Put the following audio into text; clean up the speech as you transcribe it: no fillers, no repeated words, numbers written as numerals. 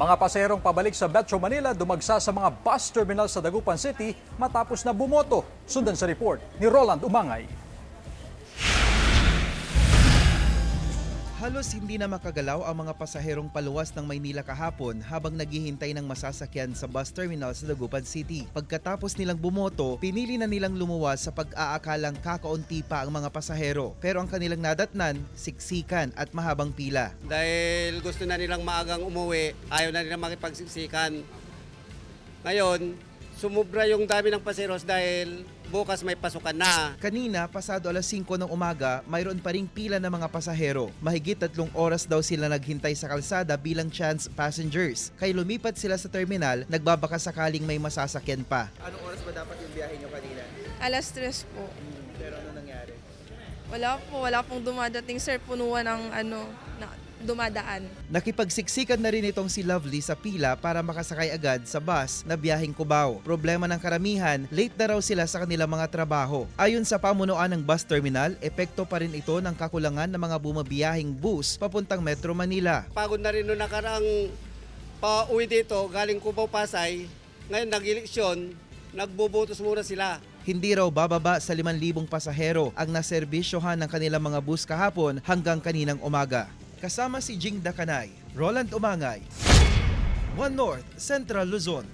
Mga paserong pabalik sa Metro Manila dumagsa sa mga bus terminal sa Dagupan City matapos na bumoto. Sundan sa report ni Roland Umangay. Halos hindi na makagalaw ang mga pasaherong paluwas ng Maynila kahapon habang naghihintay ng masasakyan sa bus terminal sa Dagupan City. Pagkatapos nilang bumoto, pinili na nilang lumuwas sa pag-aakalang kakaunti pa ang mga pasahero. Pero ang kanilang nadatnan, siksikan at mahabang pila. Dahil gusto na nilang maagang umuwi, ayaw na nilang makipagsiksikan. Ngayon, sumubra yung dami ng paseros dahil bukas may pasukan na. Kanina, pasado alas 5 ng umaga, mayroon pa ring pila ng mga pasahero. Mahigit 3 oras daw sila naghintay sa kalsada bilang chance passengers. Kaya lumipat sila sa terminal, nagbabaka sakaling may masasakyan pa. Anong oras ba dapat yung biyahe nyo kanina? Alas 3 po. Pero ano nangyari? Wala pong dumadating sir, punuan ng na dumadaan. Nakipagsiksikan na rin itong si Lovely sa pila para makasakay agad sa bus na biyaheng Cubao. Problema ng karamihan, late na raw sila sa kanilang mga trabaho. Ayon sa pamunuan ng bus terminal, epekto pa rin ito ng kakulangan ng mga bumabiyaheng bus papuntang Metro Manila. Pagod na rin nung nakaraang pauwi dito, galing Cubao, Pasay. Ngayon nag-eleksyon, nagbubutos muna sila. Hindi raw bababa sa 5,000 pasahero ang naserbisyohan ng kanilang mga bus kahapon hanggang kaninang umaga. Kasama si Jing Dakanay, Roland Umangay, One North, Central Luzon.